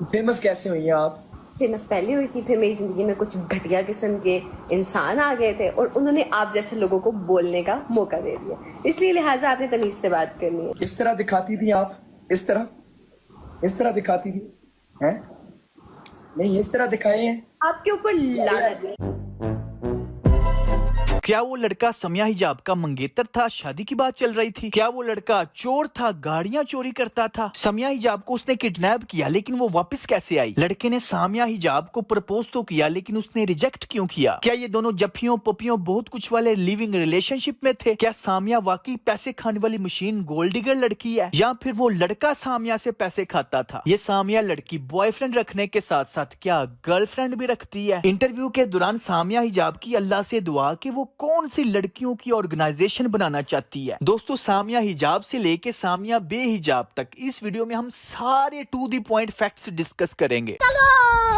Famous कैसे हुई हैं आप? फेमस पहले हुई थी, फिर मेरी जिंदगी में कुछ घटिया किस्म के इंसान आ गए थे और उन्होंने आप जैसे लोगों को बोलने का मौका दे दिया, इसलिए लिहाजा आपने तमीज से बात करनी है। इस तरह दिखाती थी आप? इस तरह दिखाती थी हैं? नहीं, इस तरह दिखाए हैं। आपके ऊपर लानत है। क्या वो लड़का समिया हिजाब का मंगेतर था? शादी की बात चल रही थी। क्या वो लड़का चोर था, गाड़ियां चोरी करता था? समिया हिजाब को उसने किडनैप किया, लेकिन वो वापस कैसे आई? लड़के ने सामिया हिजाब को प्रपोज तो किया, लेकिन उसने रिजेक्ट क्यों किया? क्या ये दोनों जफ्फियों पपियों बहुत कुछ वाले लिविंग रिलेशनशिप में थे? क्या सामिया वाकई पैसे खाने वाली मशीन गोल्ड डिगर लड़की है, या फिर वो लड़का सामिया से पैसे खाता था? ये सामिया लड़की बॉयफ्रेंड रखने के साथ साथ क्या गर्लफ्रेंड भी रखती है? इंटरव्यू के दौरान सामिया हिजाब की अल्लाह से दुआ कि वो कौन सी लड़कियों की ऑर्गेनाइजेशन बनाना चाहती है। दोस्तों, सामिया हिजाब से लेके सामिया बेहिजाब तक इस वीडियो में हम सारे to the point facts discuss करेंगे।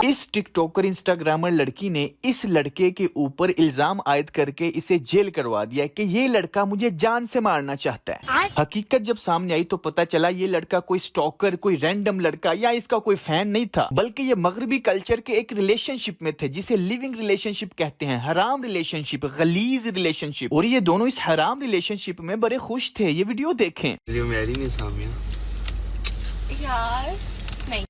इस टिकटॉकर इंस्टाग्रामर लड़की ने इस लड़के के ऊपर इल्जाम आयद करके इसे जेल करवा दिया कि ये लड़का मुझे जान से मारना चाहता है। हकीकत जब सामने आई तो पता चला ये लड़का कोई स्टॉकर, कोई रैंडम लड़का या इसका कोई फैन नहीं था, बल्कि ये मगरबी कल्चर के एक रिलेशनशिप में थे जिसे लिविंग रिलेशनशिप कहते हैं, हराम रिलेशनशिप, गलीज रिलेशनशिप। और ये दोनों इस हराम रिलेशनशिप में बड़े खुश थे। ये वीडियो देखें। मैरी नहीं सामिया यार नहीं।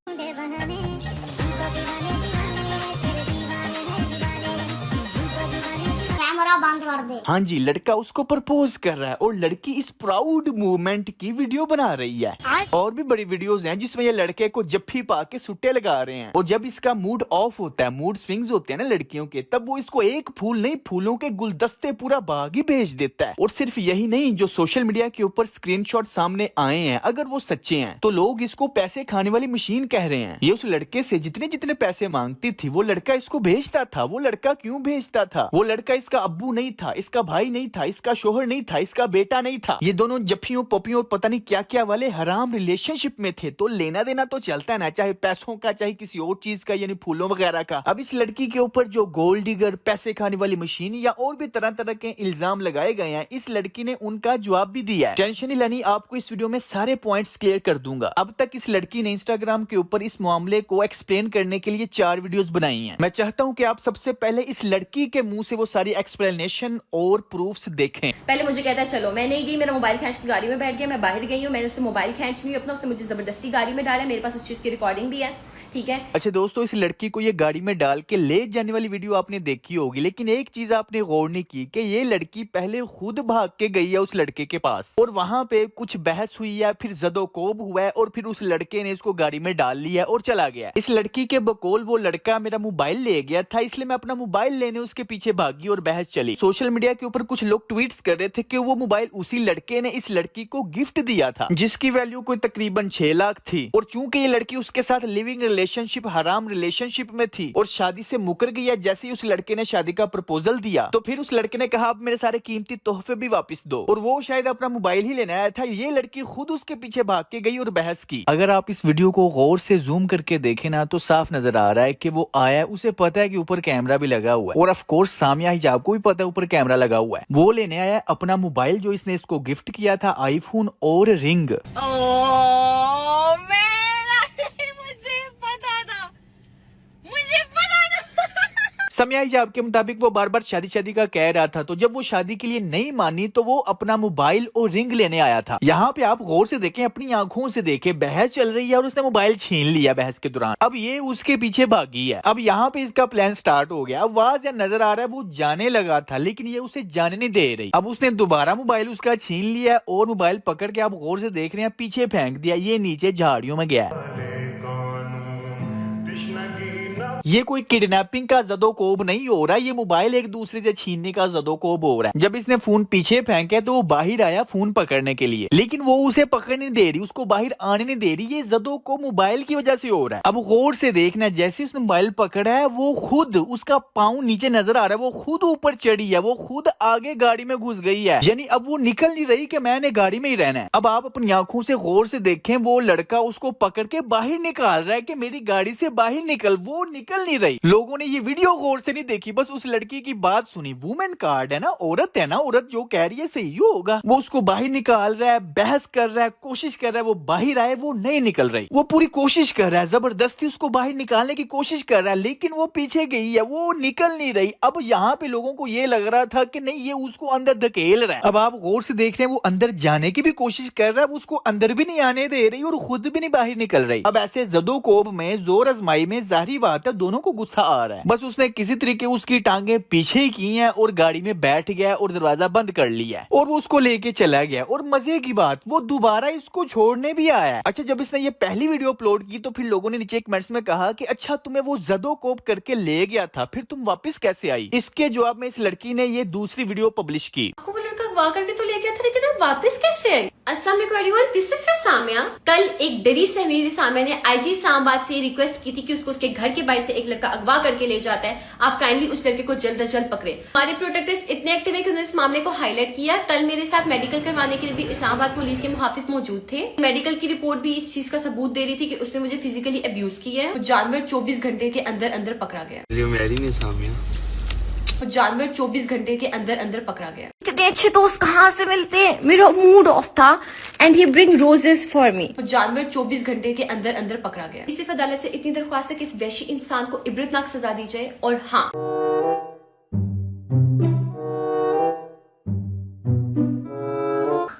कैमरा बंद कर दे। हाँ जी, लड़का उसको प्रपोज कर रहा है और लड़की इस प्राउड मूवमेंट की वीडियो बना रही है। और भी बड़ी वीडियोस हैं जिसमें ये लड़के को जफ्फी पा के सुट्टे लगा रहे हैं। और जब इसका मूड ऑफ होता है, मूड स्विंग्स होते हैं ना लड़कियों के, तब वो इसको एक फूल नहीं, फूलों के गुलदस्ते पूरा बाग ही भेज देता है। और सिर्फ यही नहीं, जो सोशल मीडिया के ऊपर स्क्रीनशॉट सामने आए हैं, अगर वो सच्चे हैं तो लोग इसको पैसे खाने वाली मशीन कह रहे हैं। ये उस लड़के से जितने जितने पैसे मांगती थी वो लड़का इसको भेजता था। वो लड़का क्यों भेजता था? वो लड़का इसका अब्बू नहीं था, इसका भाई नहीं था, इसका शोहर नहीं था, इसका बेटा नहीं था। ये दोनों जफ्फियों पपियों पता नहीं क्या क्या वाले हराम रिलेशनशिप में थे। तो लेना देना तो चलता है ना, चाहे पैसों का चाहे किसी और चीज का, यानी फूलों वगैरह का। अब इस लड़की के ऊपर जो गोल्ड डिगर, पैसे खाने वाली मशीन या और भी तरह तरह के इल्जाम लगाए गए हैं, इस लड़की ने उनका जवाब भी दिया है। टेंशन नहीं लेनी, आपको इस वीडियो में सारे पॉइंट्स क्लियर कर दूंगा। अब तक इस लड़की ने इंस्टाग्राम के ऊपर इस मामले को एक्सप्लेन करने के लिए 4 वीडियोस बनाई हैं। मैं चाहता हूं कि आप सबसे पहले इस लड़की के मुंह से वो सारी एक्सप्लेनेशन और प्रूफ्स देखें। पहले मुझे कहता है चलो, मैं नहीं गई, मेरा मोबाइल खींच के गाड़ी में बैठ गया, मैं बाहर गई हूँ, मैंने उससे मोबाइल खींच नहीं अपना, उसने मुझे जबरदस्ती गाड़ी में डाला, मेरे पास उस चीज की रिकॉर्डिंग भी है, ठीक है। अच्छा दोस्तों, इस लड़की को ये गाड़ी में डाल के ले जाने वाली वीडियो आपने देखी होगी, लेकिन एक चीज आपने गौर नहीं की कि ये लड़की पहले खुद भाग के गई है उस लड़के के पास, और वहां पे कुछ बहस हुई है, फिर जदोकोब हुआ है, और फिर उस लड़के ने इसको गाड़ी में डाल लिया और चला गया। इस लड़की के बकौल वो लड़का मेरा मोबाइल ले गया था, इसलिए मैं अपना मोबाइल लेने उसके पीछे भागी और बहस चली। सोशल मीडिया के ऊपर कुछ लोग ट्वीट्स कर रहे थे कि वो मोबाइल उसी लड़के ने इस लड़की को गिफ्ट दिया था, जिसकी वैल्यू कोई तकरीबन 6 लाख थी। और चूंकि ये लड़की उसके साथ लिविंग रिलेशनशिप, हराम रिलेशनशिप में थी और शादी से मुकर गई है, जैसे ही उस लड़के ने शादी का प्रपोजल दिया तो फिर उस लड़के ने कहा अब मेरे सारे कीमती तोहफे भी वापस दो, और वो शायद अपना मोबाइल ही लेने आया था। ये लड़की खुद उसके पीछे भाग के गई और बहस की। अगर आप इस वीडियो को गौर से जूम करके देखें ना, तो साफ नजर आ रहा है कि वो आया, उसे पता है कि ऊपर कैमरा भी लगा हुआ है, और ऑफ कोर्स सामिया हिजाब को भी पता है ऊपर कैमरा लगा हुआ है। वो लेने आया अपना मोबाइल जो इसने इसको गिफ्ट किया था, आईफोन और रिंग। समिया हिजाब के मुताबिक वो बार बार शादी का कह रहा था, तो जब वो शादी के लिए नहीं मानी तो वो अपना मोबाइल और रिंग लेने आया था। यहाँ पे आप गौर से देखें, अपनी आंखों से देखें, बहस चल रही है और उसने मोबाइल छीन लिया बहस के दौरान। अब ये उसके पीछे भागी है। अब यहाँ पे इसका प्लान स्टार्ट हो गया। अब वहां से नजर आ रहा है वो जाने लगा था, लेकिन ये उसे जाने नहीं दे रही। अब उसने दोबारा मोबाइल उसका छीन लिया और मोबाइल पकड़ के आप गौर से देख रहे हैं पीछे फेंक दिया। ये नीचे झाड़ियों में गया है। ये कोई किडनैपिंग का जदोकोब नहीं हो रहा, ये मोबाइल एक दूसरे से छीनने का जदोकोब हो रहा है। जब इसने फोन पीछे फेंका तो वो बाहर आया फोन पकड़ने के लिए, लेकिन वो उसे पकड़ नहीं दे रही, उसको बाहर आने नहीं दे रही। ये जदोकोब मोबाइल की वजह से हो रहा है। अब गौर से देखना, जैसे उसने मोबाइल पकड़ा है वो खुद, उसका पाँव नीचे नजर आ रहा है, वो खुद ऊपर चढ़ी है, वो खुद आगे गाड़ी में घुस गई है। यानी अब वो निकल नहीं रही कि मैंने गाड़ी में ही रहना है। अब आप अपनी आंखों से गौर से देखें, वो लड़का उसको पकड़ के बाहर निकाल रहा है कि मेरी गाड़ी से बाहर निकल। वो निकल निकल नहीं रही। लोगों ने ये वीडियो गौर से नहीं देखी, बस उस लड़की की बात सुनी। वुमेन कार्ड है ना, औरत है ना, औरत जो कह रही है सही होगा। वो उसको बाहर निकाल रहा है, बहस कर रहा है, कोशिश कर रहा है, वो बाहर आए, वो नहीं निकल रही। वो पूरी कोशिश कर रहा है, जबरदस्ती उसको बाहर निकालने की कोशिश कर रहा है, लेकिन वो पीछे गई है, वो निकल नहीं रही। अब यहाँ पे लोगों को ये लग रहा था कि नहीं, ये उसको अंदर धकेल रहा है। अब आप गौर से देख रहे हैं, वो अंदर जाने की भी कोशिश कर रहा है, उसको अंदर भी नहीं आने दे रही और खुद भी नहीं बाहर निकल रही। अब ऐसे जदोकोब में, जोर आजमाई में जाहिर बात है दोनों को गुस्सा आ रहा है। बस उसने किसी तरीके उसकी टांगे पीछे की हैं और गाड़ी में बैठ गया और दरवाजा बंद कर लिया है और वो उसको लेके चला गया। और मजे की बात, वो दोबारा इसको छोड़ने भी आया है। अच्छा, जब इसने ये पहली वीडियो अपलोड की तो फिर लोगों ने नीचे कमेंट्स में कहा कि अच्छा, तुम्हें वो जदोकोब करके ले गया था, फिर तुम वापस कैसे आई? इसके जवाब में इस लड़की ने ये दूसरी वीडियो पब्लिश की। आपको वो लड़का अगवा करके तो ले गया था, लेकिन आप वापस कैसे आए? अस्सलाम वालेकुम एवरीवन, दिस इज सामिया। कल एक डरी सहमीरी सामिया ने आईजी इस्लामाबाद से रिक्वेस्ट की थी कि उसको उसके घर के बाहर से एक लड़का अगवा करके ले जाता है, आप काइंडली उस लड़के को जल्द अज जल्द पकड़े। हमारे प्रोटेक्टर्स इतने एक्टिव है कि उन्होंने इस मामले को हाईलाइट किया। कल मेरे साथ मेडिकल करवाने के लिए भी इस्लामाबाद पुलिस के मुहाफिज मौजूद थे। मेडिकल की रिपोर्ट भी इस चीज का सबूत दे रही थी कि उसने मुझे फिजिकली अब्यूज किया है। जानवर 24 घंटे के अंदर अंदर पकड़ा गया। जानवर 24 घंटे के अंदर अंदर पकड़ा गया। इतने अच्छे दोस्त कहाँ से मिलते हैं? मेरा मूड ऑफ था and he bring roses for me. जानवर 24 घंटे के अंदर अंदर पकड़ा गया। सिर्फ अदालत से इतनी दरख्वास्त है कि इस वहशी इंसान को इबरतनाक सजा दी जाए। और हाँ,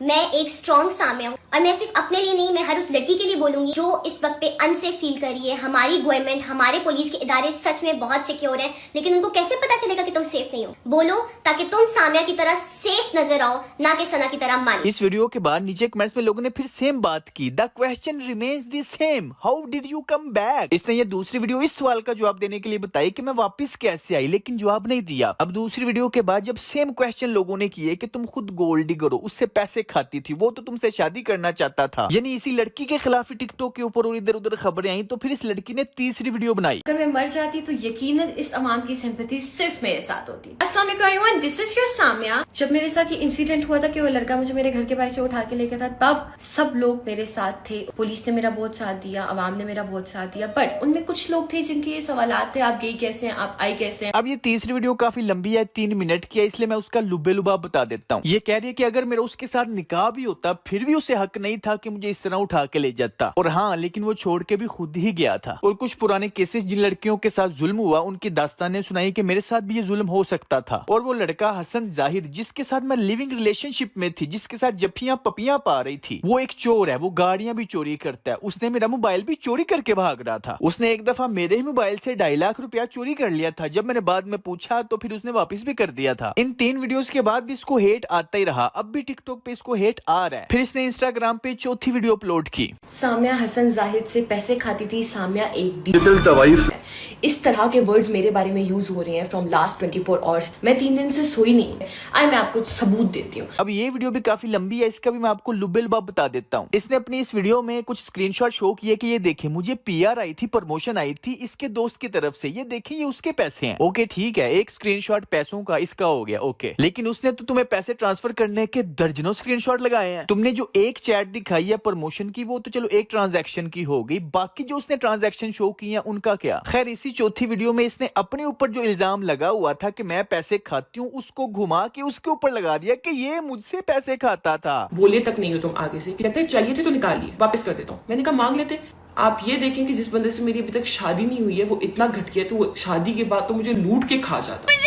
मैं एक स्ट्रॉन्ग सामिया हूँ और मैं सिर्फ अपने लिए नहीं, मैं हर उस लड़की के लिए बोलूंगी जो इस वक्त पे अनसेफ फील कर रही है। हमारी गवर्नमेंट, हमारे पुलिस के इदारे सच में बहुत सिक्योर हैं, लेकिन उनको कैसे पता चलेगा कि तुम सेफ नहीं हो? बोलो, ताकि तुम सामिया की तरह सेफ नजर आओ, ना कि सना की तरह मानो। इस वीडियो के बाद नीचे कमेंट्स में लोगों ने फिर सेम बात की। The question remains the same, how did you come back? इसने ये दूसरी वीडियो इस सवाल का जवाब देने के लिए बताई कि मैं वापस कैसे आई, लेकिन जवाब नहीं दिया। अब दूसरी वीडियो के बाद जब सेम क्वेश्चन लोगों ने किए कि तुम खुद गोल्ड डिगर हो, उससे पैसे खाती थी, वो तो तुमसे शादी करना चाहता था, यानी इसी लड़की के खिलाफ ही टिकटॉक के ऊपर और इधर उधर खबरें आई, तो फिर इस लड़की ने तीसरी वीडियो बनाई। अगर मैं मर जाती तो यकीनन इस अवाम की सिंपैथी सिर्फ मेरे साथ होती। अस्सलाम वालेकुम everyone, this is your Samiya. जब मेरे साथ ये इंसिडेंट हुआ था कि वो लड़का मुझे मेरे घर के बाहर से उठा के ले गया था, तब सब लोग मेरे साथ थे। पुलिस ने मेरा बहुत साथ दिया, अवाम ने मेरा बहुत साथ दिया, बट उनमें कुछ लोग थे जिनके ये सवालात थे, आप गई कैसे हैं, आप आई कैसे हैं। अब ये तीसरी वीडियो काफी लंबी है, 3 मिनट की है, इसलिए मैं उसका लुबे लुबा बता देता हूँ। ये कह रही है कि अगर मेरा उसके साथ निकाह भी होता फिर भी उसे हक नहीं था कि मुझे इस तरह उठा के ले जाता, और हाँ, लेकिन वो छोड़ के भी खुद ही गया था। और कुछ पुराने केसेस जिन लड़कियों के साथ जुल्म हुआ, उनकी दास्तानें सुनाई कि मेरे साथ भी ये जुल्म हो सकता था। और वो लड़का हसन जाहिर, जिसके साथ मैं लिविंग रिलेशनशिप में थी, जिसके साथ जफ्फियां पपियां पा रही थी, वो एक चोर है, वो गाड़ियां भी चोरी करता है। उसने मेरा मोबाइल भी चोरी करके भाग रहा था। उसने एक दफा मेरे ही मोबाइल से 2.5 लाख रुपया चोरी कर लिया था। जब मैंने बाद में पूछा तो फिर उसने वापस भी कर दिया था। इन 3 वीडियोस के बाद भी इसको हेट आता ही रहा, अब भी टिकटॉक पे इसको हेट आ रहा है। फिर इसने इंस्टाग्राम पे चौथी वीडियो अपलोड की। सामिया हसन जाहिद से पैसे खाती थी, सामिया एक डिजिटल है। इस तरह के वर्ड्स मेरे बारे में यूज हो रहे हैं फ्रॉम लास्ट 24 आवर्स। मैं 3 दिन से सोई नहीं है। आई मैं आपको सबूत देती हूँ। अब ये वीडियो भी काफी लंबी है, इसका भी मैं आपको लुबेलबा बता देता हूँ। इसने अपनी इस वीडियो में कुछ स्क्रीनशॉट शो किए कि ये देखें, मुझे पीआर आई थी, प्रमोशन आई थी इसके दोस्त की तरफ से, ये देखें ये उसके पैसे हैं। ओके ठीक है, एक स्क्रीनशॉट पैसों का इसका हो गया, ओके, लेकिन उसने तो तुम्हें पैसे ट्रांसफर करने के दर्जनों स्क्रीनशॉट लगाए हैं। तुमने जो एक चैट दिखाई है प्रमोशन की, वो तो चलो एक ट्रांजैक्शन की हो गई, बाकी जो उसने ट्रांजैक्शन शो की है उनका क्या? खैर, इसी चौथी वीडियो में इसने अपने ऊपर जो इल्जाम लगा हुआ था कि मैं पैसे खाती हूँ, उसको घुमा के उसके ऊपर लगा दिया कि ये मुझसे पैसे खाता था। बोले तक नहीं हो तुम आगे से, कहते हैं चाहिए थे तो निकालिए, वापस कर देता हूँ। मैंने कहा मांग लेते। आप ये देखें कि जिस बंदे से मेरी अभी तक शादी नहीं हुई है, वो इतना घटिया, तो वो शादी के बाद तो मुझे लूट के खा जाता,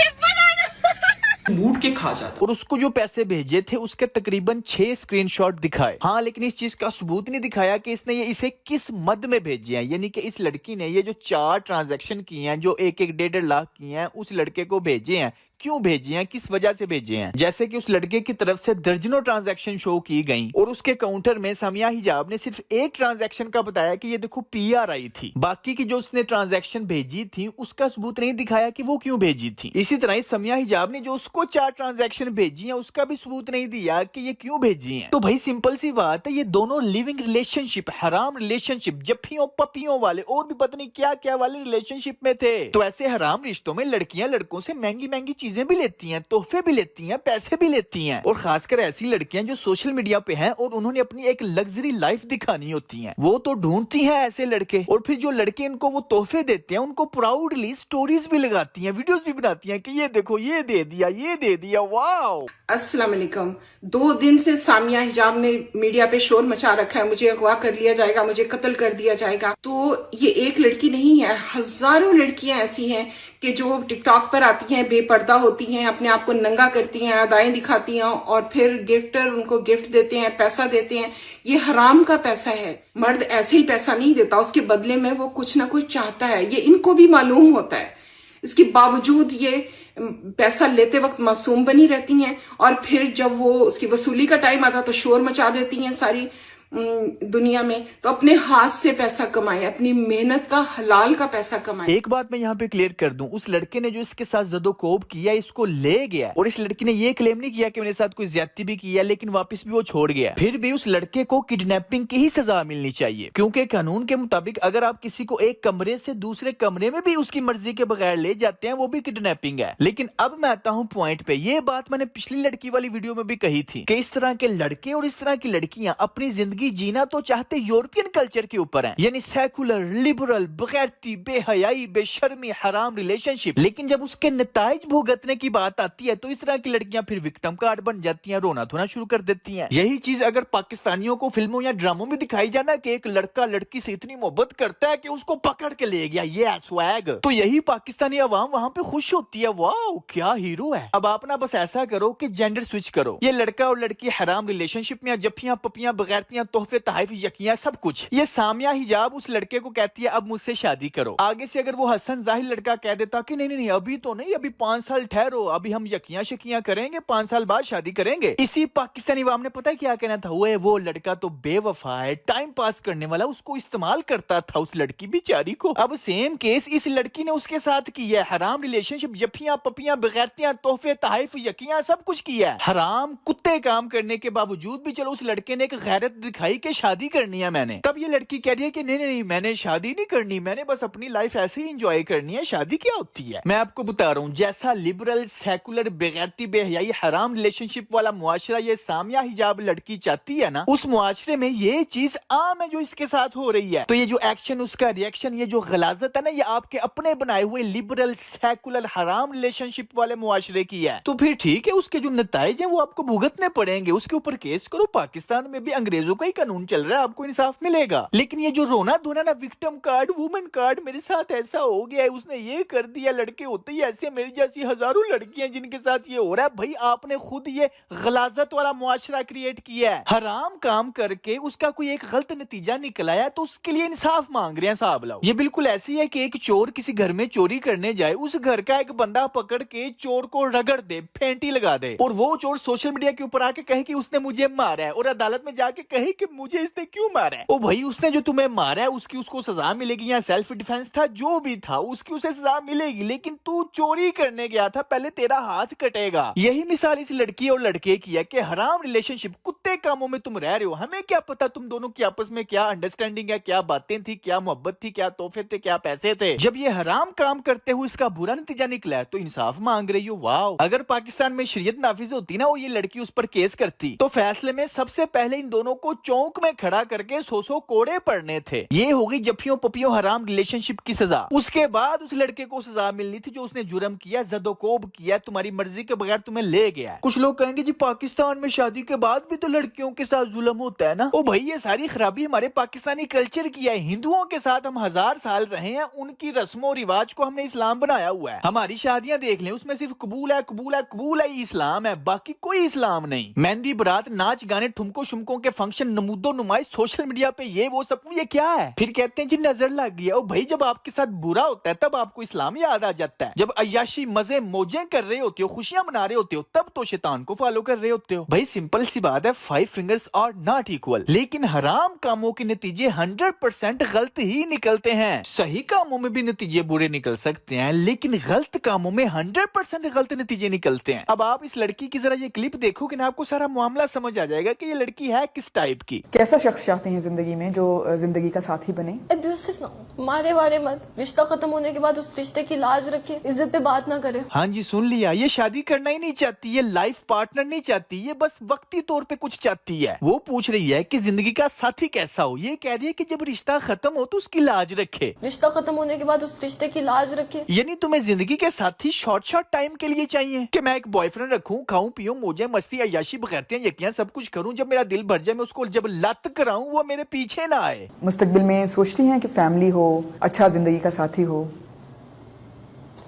लूट के खा जाता। और उसको जो पैसे भेजे थे उसके तकरीबन 6 स्क्रीनशॉट दिखाए। हाँ, लेकिन इस चीज का सबूत नहीं दिखाया कि इसने ये इसे किस मद में भेजे हैं, यानी कि इस लड़की ने ये जो 4 ट्रांजैक्शन किए हैं, जो 1-1 लाख किए हैं, उस लड़के को भेजे हैं, क्यों भेजे हैं, किस वजह से भेजे हैं। जैसे कि उस लड़के की तरफ से दर्जनों ट्रांजैक्शन शो की गई और उसके काउंटर में सामिया हिजाब ने सिर्फ एक ट्रांजैक्शन का बताया कि ये देखो पीआर आई थी, बाकी की जो उसने ट्रांजैक्शन भेजी थी उसका सबूत नहीं दिखाया कि वो क्यों भेजी थी। इसी तरह सामिया हिजाब ने जो उसको 4 ट्रांजैक्शन भेजी हैं उसका भी सबूत नहीं दिया कि ये क्यों भेजी हैं। तो भाई सिंपल सी बात है, ये दोनों लिविंग रिलेशनशिप, हराम रिलेशनशिप, जफ्फियों पपियों वाले और भी पता नहीं क्या क्या वाले रिलेशनशिप में थे। तो ऐसे हराम रिश्तों में लड़कियां लड़कों से महंगी महंगी चीजें भी लेती हैं, तोहफे भी लेती हैं, पैसे भी लेती हैं। और खासकर ऐसी लड़कियां जो सोशल मीडिया पे हैं और उन्होंने अपनी एक लग्जरी लाइफ दिखानी होती है, वो तो ढूंढती हैं ऐसे लड़के। और फिर जो लड़के इनको वो तोहफे देते हैं उनको प्राउडली स्टोरीज भी लगाती हैं, वीडियोस भी बनाती हैं कि ये देखो ये दे दिया, ये दे दिया, वाओ। अस्सलाम वालेकुम। 2 दिन से सामिया हिजाब ने मीडिया पे शोर मचा रखा है, मुझे अगवा कर लिया जाएगा, मुझे कत्ल कर दिया जाएगा। तो ये एक लड़की नहीं है, हजारों लड़कियां ऐसी हैं कि जो टिकटॉक पर आती हैं, बेपर्दा होती हैं, अपने आप को नंगा करती हैं, अदाएं दिखाती हैं और फिर गिफ्टर उनको गिफ्ट देते हैं, पैसा देते हैं। ये हराम का पैसा है। मर्द ऐसे ही पैसा नहीं देता, उसके बदले में वो कुछ ना कुछ चाहता है। ये इनको भी मालूम होता है। इसके बावजूद ये पैसा लेते वक्त मासूम बनी रहती हैं और फिर जब वो उसकी वसूली का टाइम आता तो शोर मचा देती हैं सारी दुनिया में। तो अपने हाथ से पैसा कमाए, अपनी मेहनत का हलाल का पैसा कमाए। एक बात मैं यहाँ पे क्लियर कर दूं, उस लड़के ने जो इसके साथ जदोकोब किया, इसको ले गया और इस लड़की ने ये क्लेम नहीं किया कि मेरे साथ कोई ज्यादती भी किया, लेकिन वापस भी वो छोड़ गया। फिर भी उस लड़के को किडनैपिंग की ही सजा मिलनी चाहिए, क्योंकि कानून के मुताबिक अगर आप किसी को एक कमरे से दूसरे कमरे में भी उसकी मर्जी के बगैर ले जाते हैं, वो भी किडनैपिंग है। लेकिन अब मैं आता हूँ पॉइंट पे। ये बात मैंने पिछली लड़की वाली वीडियो में भी कही थी कि इस तरह के लड़के और इस तरह की लड़कियां अपनी जिंदगी जीना तो चाहते यूरोपियन कल्चर के ऊपर है, यानी सेकुलर, लिबरल, बगैरती, बेहयाई, बेशर्मी, हराम रिलेशनशिप। लेकिन जब उसके नताइज भुगतने की बात आती है तो इस तरह की लड़कियां फिर विक्टिम कार्ड बन जाती हैं, रोना धोना शुरू कर देती हैं। यही चीज अगर पाकिस्तानियों को फिल्मों या ड्रामों में दिखाई जाना कि एक लड़का लड़की से इतनी मोहब्बत करता है कि उसको पकड़ के ले गया, ये स्वैग, तो यही पाकिस्तानी अवाम वहां पे खुश होती है, वाह क्या हीरो है। अब आप ना बस ऐसा करो कि जेंडर स्विच करो। ये लड़का और लड़की हराम रिलेशनशिप में जफ्फियां, पपियां, बगैरतियां, तोहफे, तहफ, यकियां, सब कुछ। ये सामिया हिजाब उस लड़के को कहती है अब मुझसे शादी करो। आगे से अगर वो हसन जाहिर लड़का कह देता कि नहीं नहीं नहीं अभी तो नहीं, अभी 5 साल ठहरो, अभी हम यकियां शकियां करेंगे, 5 साल बाद शादी करेंगे, इसी पाकिस्तानी अवाम ने पता है क्या कहना था, वो लड़का तो बेवफा है, टाइम पास करने वाला, उसको इस्तेमाल करता था उस लड़की बेचारी को। अब सेम केस इस लड़की ने उसके साथ किया है, हराम रिलेशनशिप, जफ्फियां, पपियां, बगैरतियां, तोहफे, तहफ, यकियां, सब कुछ किया है। हराम कुत्ते काम करने के बावजूद भी चलो उस लड़के ने एक गैरत दिखाई कि शादी करनी है मैंने। तब ये लड़की कह रही है कि नहीं नहीं मैंने शादी नहीं करनी, मैंने बस अपनी लाइफ ऐसे ही एंजॉय करनी है, शादी क्या होती है। मैं आपको बता रहा हूँ, जैसा लिबरल, सेकुलर, बेगैरती, बेहयाई, हराम रिलेशनशिप वाला मुआशरा ये सामिया हिजाब लड़की चाहती है ना, उस मुआशरे में ये चीज आम है जो इसके साथ हो रही है। तो ये जो एक्शन, उसका रिएक्शन, ये जो गलाजत है ना, ये आपके अपने बनाए हुए लिबरल, सेकुलर, हराम रिलेशनशिप वाले मुआशरे की है। तो फिर ठीक है, उसके जो नताइज है वो आपको भुगतने पड़ेंगे, उसके ऊपर केस करो। पाकिस्तान में भी अंग्रेजों का ही कानून चल रहा है, आपको इंसाफ मिलेगा। लेकिन ये जो रोना धोना ना, विक्टिम कार्ड, वुमेन कार्ड, मेरे साथ ऐसा हो गया है, उसने ये कर दिया, लड़के होते ही ऐसे, मेरी जैसी हजारों लड़कियां जिनके साथ ये हो रहा है, भाई आपने खुद ये गलाजत वाला मुआशरा क्रिएट किया है। हराम काम करके उसका कोई एक गलत नतीजा निकल आया तो उसके लिए इंसाफ मांग रहे हैं साहब लोग। ये बिल्कुल ऐसी है कि एक चोर किसी घर में चोरी करने जाए, उस घर का एक बंदा पकड़ के चोर को रगड़ दे, फेंटी लगा दे, और वो चोर सोशल मीडिया के ऊपर आके कहे कि उसने मुझे मारा है, और अदालत में जाके कहे कि मुझे इसने क्यों मारा है। ओ भाई, उसने जो तुम्हें मारा है उसकी उसको सजा मिलेगी, या सेल्फ डिफेंस था, जो भी था उसकी उसे सजा मिलेगी। लेकिन तू चोरी करने गया था, पहले तेरा हाथ कटेगा। यही मिसाल इस लड़की और लड़के की है कि हराम रिलेशनशिप, कुत्ते कामों में तुम रह रहे हो। हमें क्या पता तुम दोनों की आपस में क्या अंडरस्टैंडिंग है, क्या बातें थी, क्या मोहब्बत थी, क्या तोहफे थे, क्या पैसे थे। जब ये हराम काम करते हुए इसका बुरा नतीजा निकला है तो इंसाफ मांग रही हो, वाह। अगर पाकिस्तान में शरीयत नाफिज होती ना और ये लड़की उस पर केस करती तो फैसले में सबसे पहले इन दोनों को चौक में खड़ा करके 100 कोड़े पड़ने थे। ये हो गई जफ्फियों पपियों हराम रिलेशनशिप की सजा। उसके बाद उस लड़के को सजा मिलनी थी जो उसने जुर्म किया, जदोकोब किया, तुम्हारी मर्जी के बगैर तुम्हें ले गया। कुछ लोग कहेंगे जी पाकिस्तान में शादी के बाद भी तो लड़कियों के साथ जुल्म होता है ना। ओ भाई, ये सारी खराबी हमारे पाकिस्तानी कल्चर की है। हिंदुओं के साथ हम 1000 साल रहे हैं, उनकी रस्मों रिवाज को हमने इस्लाम बनाया हुआ है। हमारी शादियां देख लें, उसमें सिर्फ कबूल है, कबूल है, कबूल है, इस्लाम है, बाकी कोई इस्लाम नहीं। मेहंदी, बारात, नाच गाने, ठुमको शुमकों के फंक्शन, नमूदो नुमाइश, सोशल मीडिया पे ये वो सब, ये क्या है। फिर कहते हैं जी नजर लग गया। ओ भाई, जब आपके साथ बुरा होता है तब आपको इस्लाम याद आ जाता है। जब अय्याशी, मजे, मौजें कर रहे होते हो, खुशियां मना रहे होते हो, तब तो शैतान को फॉलो कर रहे होते हो। भाई सिंपल सी बात है, 5 फिंगर्स आर नॉट इक्वल। लेकिन हराम कामों के नतीजे 100% गलत ही निकलते हैं। सही कामों में भी नतीजे बुरे निकल सकते हैं, लेकिन गलत कामों में 100% गलत नतीजे निकलते हैं। अब आप इस लड़की की जरा ये क्लिप देखोगे ना, आपको सारा मामला समझ आ जाएगा कि ये लड़की है किस टाइप टाइप की। कैसा शख्स चाहते हैं जिंदगी में जो जिंदगी का साथी बने? एब्यूसिव ना हो, मारे वारे मत, रिश्ता खत्म होने के बाद उस रिश्ते की लाज रखे, इज्जत पे बात ना करे। हाँ जी, सुन लिया, ये शादी करना ही नहीं चाहती, ये लाइफ पार्टनर नहीं चाहती, ये बस वक्ती तौर पे कुछ चाहती है। वो पूछ रही है कि जिंदगी का साथी कैसा हो, ये कह रही है कि जब रिश्ता खत्म हो तो उसकी लाज रखे। रिश्ता खत्म होने के बाद उस रिश्ते की लाज रखे। यानी तुम्हें जिंदगी के साथी शॉर्ट टाइम के लिए चाहिए कि मैं एक बॉयफ्रेंड रखूं, खाऊं पीऊं, मौजें मस्ती अय्याशी बगैरतियां यकियां सब कुछ करूं, जब मेरा दिल भर जाए मैं उसको जब लत कराऊं वो मेरे पीछे ना आए। मुस्तकबिल में सोचती हैं कि फैमिली हो, अच्छा जिंदगी का साथी हो?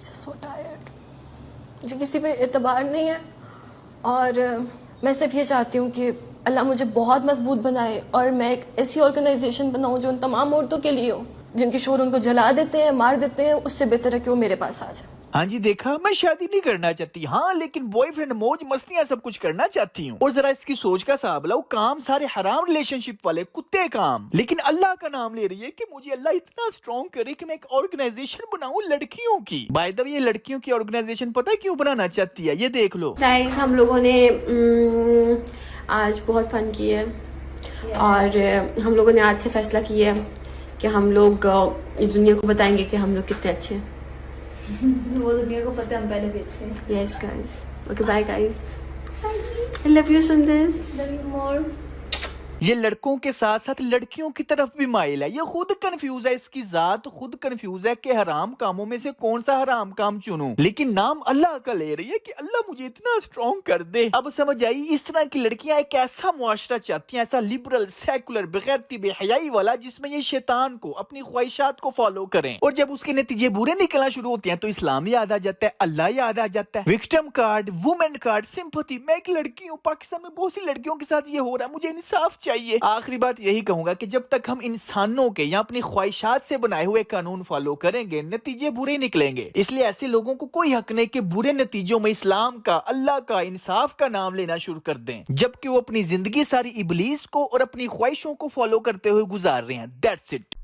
So tired. मुझे किसी पे एतबार नहीं है और मैं सिर्फ ये चाहती हूँ कि अल्लाह मुझे बहुत मजबूत बनाए और मैं एक ऐसी ऑर्गेनाइजेशन बनाऊँ जो उन तमाम औरतों के लिए हो जिनके शोर उनको जला देते हैं, मार देते हैं, उससे बेहतर है कि वो मेरे पास आ जाए। हाँ जी, देखा, मैं शादी नहीं करना चाहती, हाँ लेकिन बॉयफ्रेंड, मौज मस्तियां सब कुछ करना चाहती हूँ। और जरा इसकी सोच का हिसाब लाओ, काम सारे हराम रिलेशनशिप वाले कुत्ते काम, लेकिन अल्लाह का नाम ले रही है कि मुझे अल्लाह इतना स्ट्रॉन्ग करे कि मैं एक ऑर्गेनाइजेशन बनाऊं लड़कियों की। बाय द वे, ये लड़कियों की ऑर्गेनाइजेशन पता है क्यों बनाना चाहती है? ये देख लो गाइस, हम लोगों ने आज बहुत फन किया है और हम लोगों ने आज से फैसला किया है कि हम लोग इस दुनिया को बताएंगे कि हम लोग कितने अच्छे हैं। वो दुनिया को पता है हम पहले भी अच्छे हैं। Yes guys, okay bye guys, I love you सुंदर, लव यू मोर। ये लड़कों के साथ साथ लड़कियों की तरफ भी माइल है, ये खुद कंफ्यूज है, इसकी जात खुद कंफ्यूज है कि हराम कामों में से कौन सा हराम काम चुनूं, लेकिन नाम अल्लाह का ले रही है कि अल्लाह मुझे इतना स्ट्रॉन्ग कर दे। अब समझ आई, इस तरह की लड़कियां एक ऐसा मुआशरा चाहती हैं, ऐसा लिबरल, सेकुलर, बेगैरती, बेहयाई वाला, जिसमें ये शैतान को, अपनी ख्वाहिशात को फॉलो करें, और जब उसके नतीजे बुरे निकलना शुरू होते हैं तो इस्लाम याद आ जाता है, अल्लाह याद आ जाता है, victim card, women card, sympathy. मैं एक लड़की हूँ, पाकिस्तान में बहुत सी लड़कियों के साथ ये हो रहा है, मुझे इंसाफ चाहिए। आखिरी बात यही कहूंगा कि जब तक हम इंसानों के या अपनी ख्वाहिशात से बनाए हुए कानून फॉलो करेंगे, नतीजे बुरे निकलेंगे। इसलिए ऐसे लोगों को कोई हक नहीं कि बुरे नतीजों में इस्लाम का, अल्लाह का, इंसाफ का नाम लेना शुरू कर दें, जबकि वो अपनी जिंदगी सारी इबलीस को और अपनी ख्वाहिशों को फॉलो करते हुए गुजार रहे हैं। That's it.